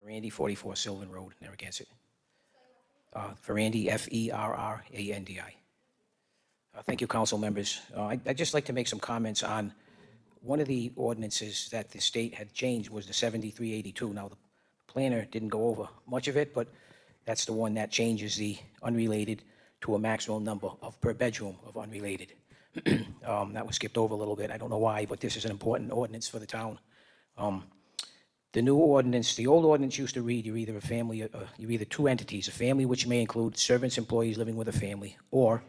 Ferrandi, 44 Sylvan Road, Narragansett. Ferrandi, Ferrandi. Thank you, council members. I'd just like to make some comments on one of the ordinances that the state had changed was the 7382. Now, the planner didn't go over much of it, but that's the one that changes the unrelated to a maximum number of per bedroom of unrelated. That was skipped over a little bit. I don't know why, but this is an important ordinance for the town. The new ordinance, the old ordinance used to read, you're either a family, you're either two entities, a family which may include servants, employees living with a family, or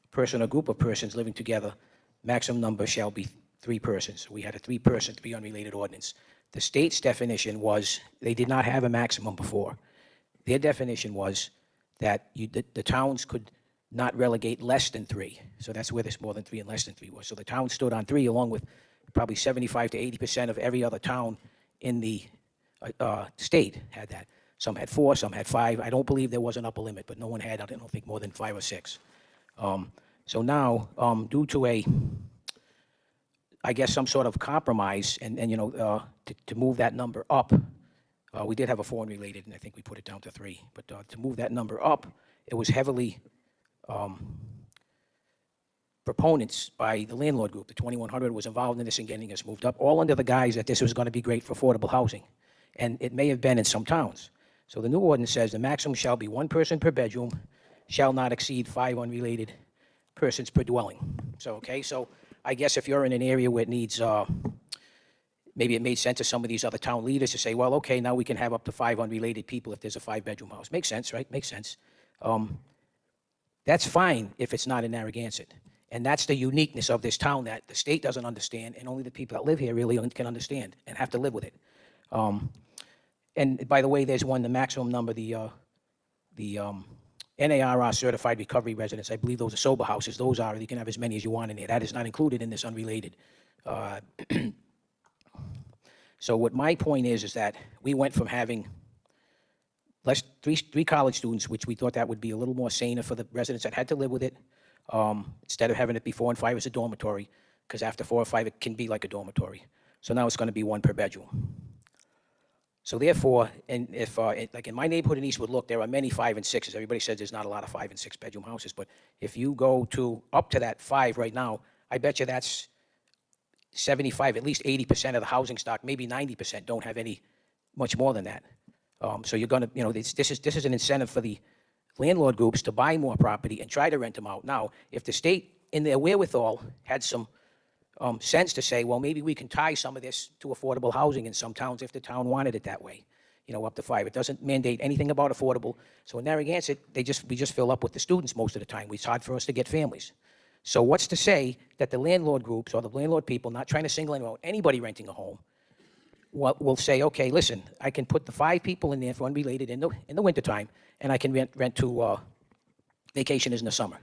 a person or group of persons living together. Maximum number shall be 3 persons. We had a 3-person to be unrelated ordinance. The state's definition was, they did not have a maximum before. Their definition was that the towns could not relegate less than 3. So that's where this more than 3 and less than 3 was. So the town stood on 3, along with probably 75 to 80% of every other town in the state had that. Some had 4, some had 5. I don't believe there was an upper limit, but no one had, I don't think, more than 5 or 6. So now, due to I guess some sort of compromise, and to move that number up, we did have a 4 unrelated, and I think we put it down to 3. But to move that number up, it was heavily proponents by the landlord group. The 2100 was involved in this and getting us moved up, all under the guise that this was going to be great for affordable housing. And it may have been in some towns. So the new ordinance says the maximum shall be 1 person per bedroom, shall not exceed 5 unrelated persons per dwelling. So, okay, so I guess if you're in an area where it needs, maybe it made sense to some of these other town leaders to say, well, okay, now we can have up to 5 unrelated people if there's a 5-bedroom house. Makes sense, right? Makes sense. That's fine if it's not in Narragansett. And that's the uniqueness of this town that the state doesn't understand, and only the people that live here really can understand and have to live with it. And by the way, there's one, the maximum number, the NARR certified recovery residents. I believe those are sober houses. Those are, you can have as many as you want in there. That is not included in this unrelated. So what my point is that we went from having three college students, which we thought that would be a little more saner for the residents that had to live with it, instead of having it be 4 and 5 as a dormitory, because after 4 or 5 it can be like a dormitory. So now it's going to be 1 per bedroom. So therefore, and if like in my neighborhood in Eastwood, look, there are many 5 and 6s. Everybody says there's not a lot of 5 and 6 bedroom houses, but if you go to up to that 5 right now, I bet you that's 75, at least 80% of the housing stock, maybe 90% don't have any much more than that. So you're going to, this is an incentive for the landlord groups to buy more property and try to rent them out. Now, if the state, in their wherewithal, had some sense to say, well, maybe we can tie some of this to affordable housing in some towns if the town wanted it that way, up to 5. It doesn't mandate anything about affordable. So in Narragansett, we just fill up with the students most of the time. It's hard for us to get families. So what's to say that the landlord groups or the landlord people, not trying to single anyone out, anybody renting a home, will say, okay, listen, I can put the 5 people in there for unrelated in the wintertime, and I can rent to vacationers in the summer.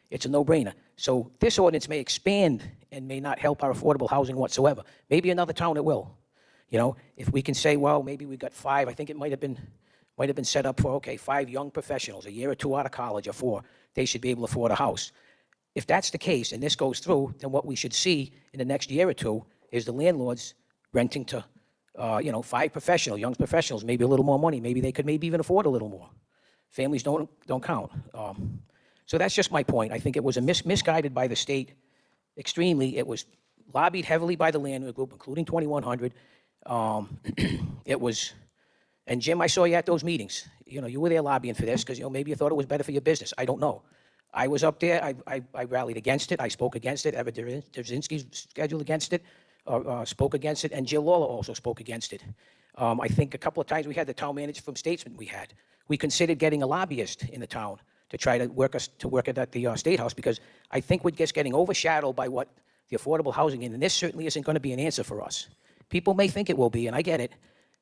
It's a no-brainer. So this ordinance may expand and may not help our affordable housing whatsoever. Maybe another town it will. If we can say, well, maybe we got 5. I think it might have been set up for, okay, 5 young professionals, a year or 2 out of college, or 4. They should be able to afford a house. If that's the case and this goes through, then what we should see in the next year or 2 is the landlords renting to 5 professionals, young professionals, maybe a little more money. Maybe they could even afford a little more. Families don't count. So that's just my point. I think it was misguided by the state extremely. It was lobbied heavily by the landlord group, including 2100. It was, and Jim, I saw you at those meetings. You were there lobbying for this because maybe you thought it was better for your business. I don't know. I was up there. I rallied against it. I spoke against it. Evan Dzerzhinsky scheduled against it. Spoke against it, and Jill Lawler also spoke against it. I think a couple of times we had the town manager from Statesman we considered getting a lobbyist in the town to try to work it at the State House, because I think we're just getting overshadowed by what the affordable housing is, and this certainly isn't going to be an answer for us. People may think it will be, and I get it,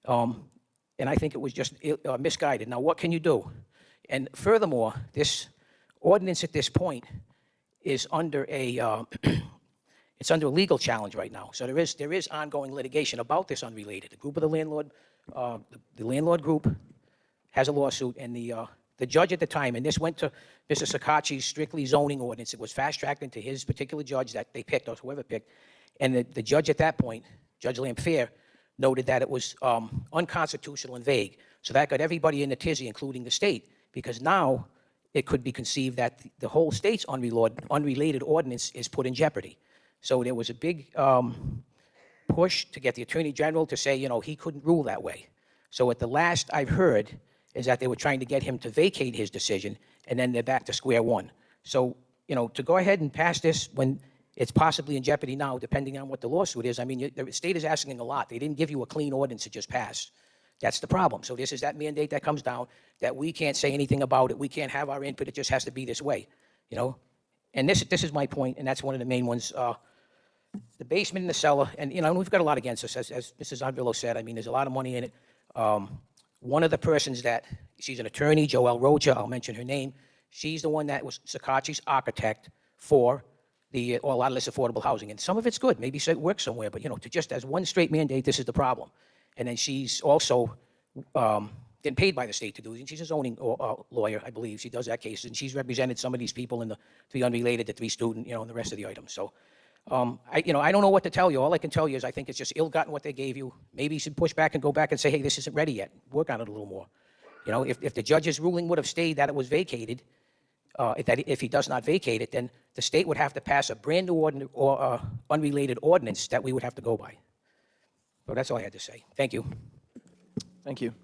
and I think it was just misguided. Now, what can you do? And furthermore, this ordinance at this point is under a it's under a legal challenge right now. So there is ongoing litigation about this unrelated. The group of the landlord group has a lawsuit, and the judge at the time, and this went to Mr. Sakachi's strictly zoning ordinance. It was fast-tracked into his particular judge that they picked, or whoever picked, and the judge at that point, Judge Lamphere, noted that it was unconstitutional and vague. So that got everybody in a tizzy, including the state, because now it could be conceived that the whole state's unrelated ordinance is put in jeopardy. So there was a big push to get the Attorney General to say, he couldn't rule that way. So at the last I've heard is that they were trying to get him to vacate his decision, and then they're back to square one. So, to go ahead and pass this when it's possibly in jeopardy now, depending on what the lawsuit is, I mean, the state is asking a lot. They didn't give you a clean ordinance to just pass. That's the problem. So this is that mandate that comes down that we can't say anything about it. We can't have our input. It just has to be this way, And this is my point, and that's one of the main ones. The basement and the cellar, and, we've got a lot against us, as Mrs. Andrillo said. I mean, there's a lot of money in it. One of the persons she's an attorney, Joelle Rocha, I'll mention her name. She's the one that was Sakachi's architect for a lot of this affordable housing. And some of it's good, maybe it works somewhere, but, to just as one straight mandate, this is the problem. And then she's also getting paid by the state to do it. And she's a zoning lawyer, I believe. She does that case, and she's represented some of these people in the 3 unrelated, the 3 student, and the rest of the items. So, I don't know what to tell you. All I can tell you is I think it's just ill-gotten what they gave you. Maybe you should push back and go back and say, hey, this isn't ready yet. Work on it a little more. If the judge's ruling would have stayed that it was vacated, if he does not vacate it, then the state would have to pass a brand new unrelated ordinance that we would have to go by. So that's all I had to say. Thank you. Thank you.